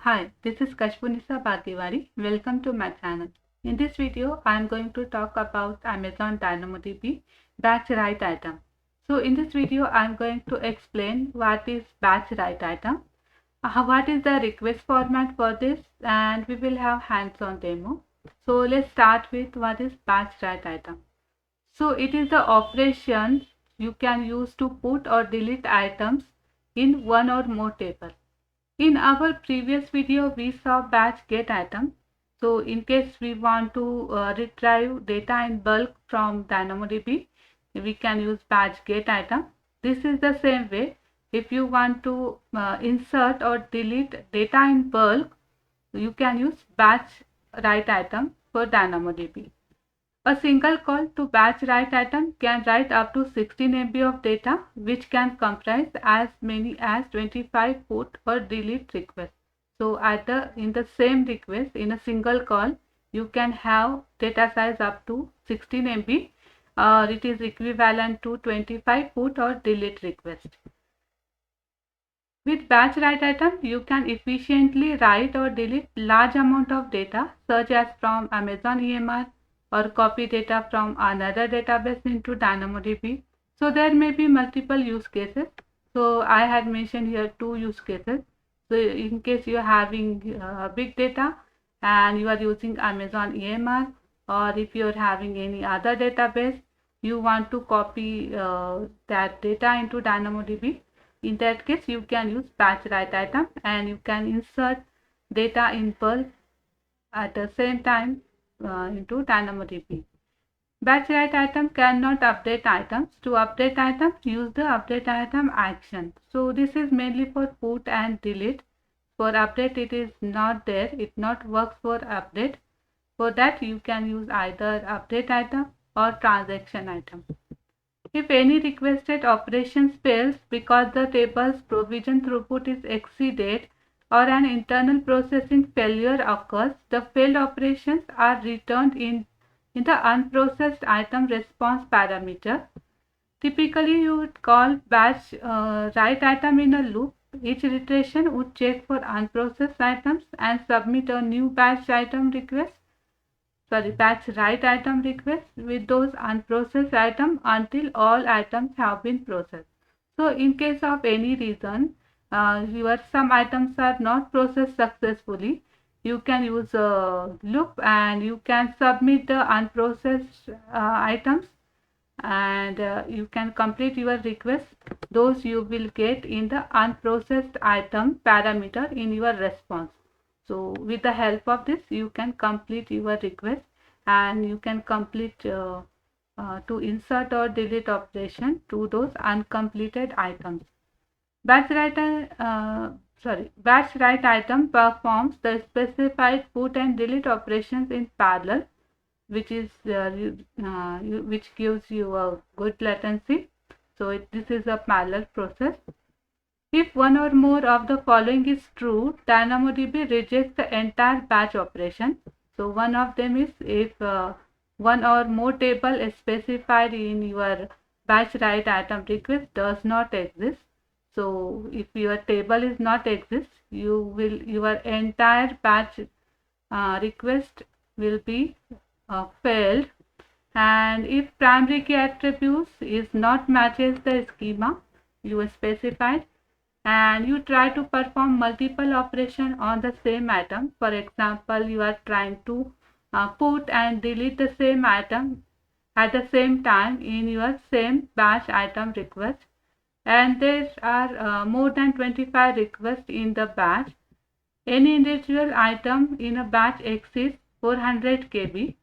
Hi, this is Kashpunisa Bhagewari. Welcome to my channel. In this video, I am going to talk about Amazon DynamoDB batch write item. So in this video, I am going to explain what is batch write item, what is the request format for this, and we will have hands-on demo. So let's start with what is batch write item. So it is the operation you can use to put or delete items in one or more table. In our previous video, we saw batch get item. So in case we want to retrieve data in bulk from DynamoDB, we can use batch get item. This is the same way. If you want to insert or delete data in bulk, you can use batch write item for DynamoDB. A single call to batch write item can write up to 16 MB of data, which can comprise as many as 25 put or delete requests. So in the same request, in a single call, you can have data size up to 16 MB, or it is equivalent to 25 put or delete request. With batch write item, you can efficiently write or delete large amount of data, such as from Amazon EMR, or copy data from another database into DynamoDB. So there may be multiple use cases. So I had mentioned here two use cases. So in case you are having big data and you are using Amazon EMR, or if you are having any other database, you want to copy that data into DynamoDB. In that case, you can use batch write item and you can insert data in bulk at the same time into DynamoDB. Batch write item cannot update items. To update items, use the update item action. So this is mainly for put and delete. For update, it is not there. It not works for update. For that, you can use either update item or transaction item. If any requested operations fails because the table's provision throughput is exceeded or an internal processing failure occurs, the failed operations are returned in the unprocessed item response parameter. Typically, you would call batch write item in a loop. Each iteration would check for unprocessed items and submit a new batch write item request with those unprocessed items until all items have been processed. So in case of any reason your some items are not processed successfully, you can use a loop and you can submit the unprocessed items, and you can complete your request. Those you will get in the unprocessed item parameter in your response. So with the help of this, you can complete your request and you can complete to insert or delete operation to those uncompleted items. Batch write item performs the specified put and delete operations in parallel, which gives you a good latency. So this is a parallel process. If one or more of the following is true, DynamoDB rejects the entire batch operation. So one of them is if one or more table specified in your batch write item request does not exist. So if your table is not exist, your entire batch request will be failed. And if primary key attributes is not matches the schema you specified, and you try to perform multiple operations on the same item. For example, you are trying to put and delete the same item at the same time in your same batch item request, and there are more than 25 requests in the batch. Any individual item in a batch exceeds 400 KB.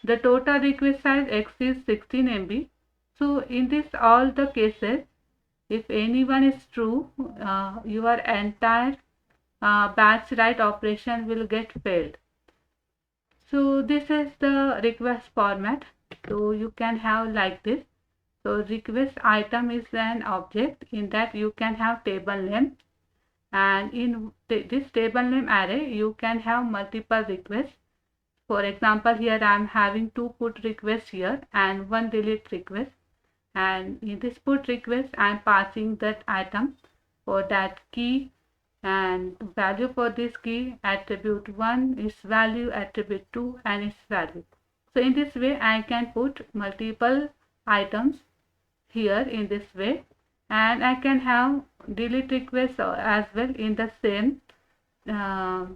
The total request size exceeds 16 MB. So in this all the cases, if any one is true, your entire batch write operation will get failed. So this is the request format. So you can have like this. So request item is an object in that you can have table name, and in this table name array you can have multiple requests. For example, here I am having two put requests here and one delete request. And in this put request, I am passing that item or that key and value for this key, attribute 1, its value, attribute 2 and its value. So in this way I can put multiple items here in this way, and I can have delete requests as well in the uh,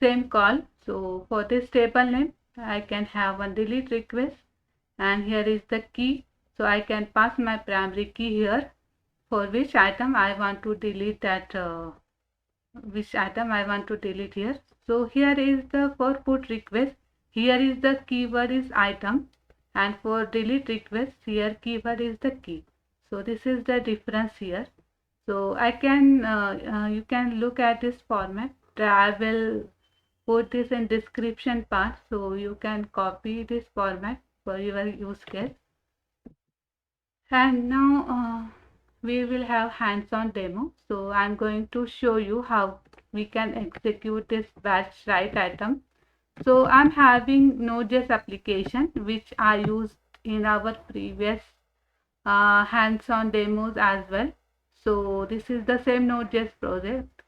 same call. So for this table name I can have one delete request, and here is the key. So I can pass my primary key here for which item I want to delete that which item I want to delete here. So here is the for put request, here is the keyword is item, and for delete request here keyword is the key. So this is the difference here. So I can you can look at this format. I will put this in description part, so you can copy this format for your use case. And now we will have hands-on demo. So I'm going to show you how we can execute this batch write item. So I'm having Node.js application which I used in our previous hands-on demos as well. So this is the same Node.js project.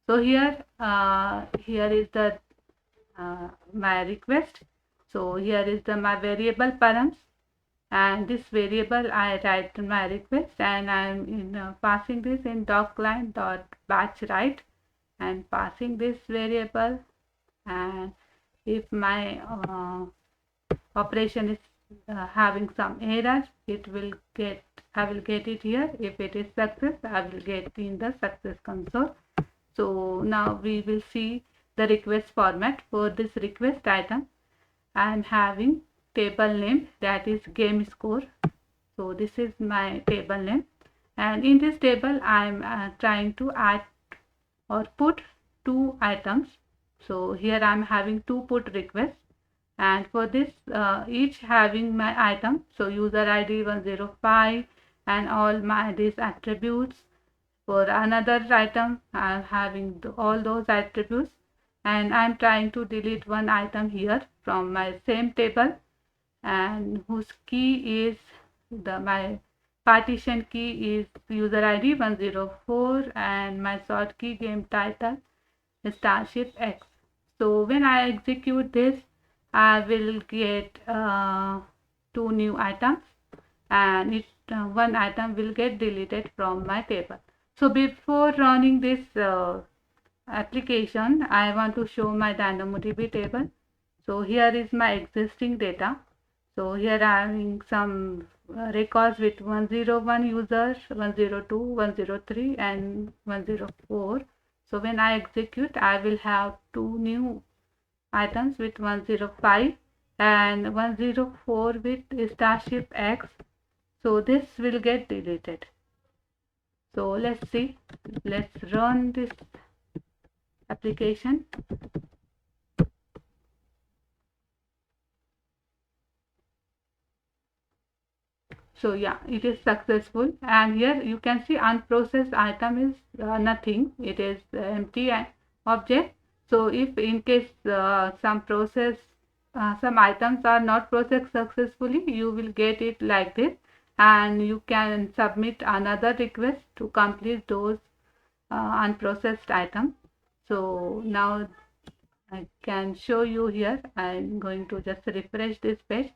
So here is the my request. So here is the my variable params, and this variable I write my request, and I'm in passing this in docline dot batch write and passing this variable, and if my operation is having some error, it will get I will get it here. If it is success, I will get in the success console. So now we will see the request format. For this request item I am having table name, that is game score. So this is my table name, and in this table I am trying to add or put two items. So here I am having two put requests, and for this each having my item. So user ID 105 and all my these attributes. For another item I am having all those attributes, and I am trying to delete one item here from my same table, and whose key is my partition key is user ID 104 and my sort key game title Starship X. So when I execute this, I will get two new items, and one item will get deleted from my table. So before running this application, I want to show my DynamoDB table. So here is my existing data. So here I am having some records with 101 users, 102, 103 and 104. So when I execute, I will have two new items with 105 and 104 with Starship X. So this will get deleted. So let's see, let's run this application. So yeah, it is successful, and here you can see unprocessed item is nothing, it is empty object. So if in case some items are not processed successfully, you will get it like this, and you can submit another request to complete those unprocessed items. So now I can show you here. I'm going to just refresh this page,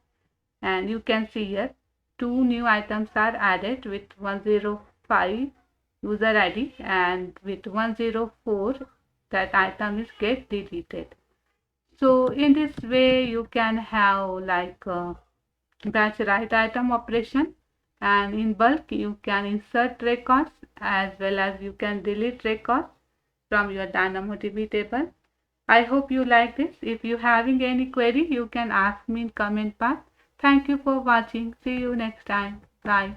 and you can see here two new items are added with 105 user ID, and with 104 that item is get deleted. So in this way you can have like batch write item operation, and in bulk you can insert records as well as you can delete records from your DynamoDB table. I hope you like this. If you having any query, you can ask me in comment part. Thank you for watching. See you next time. Bye.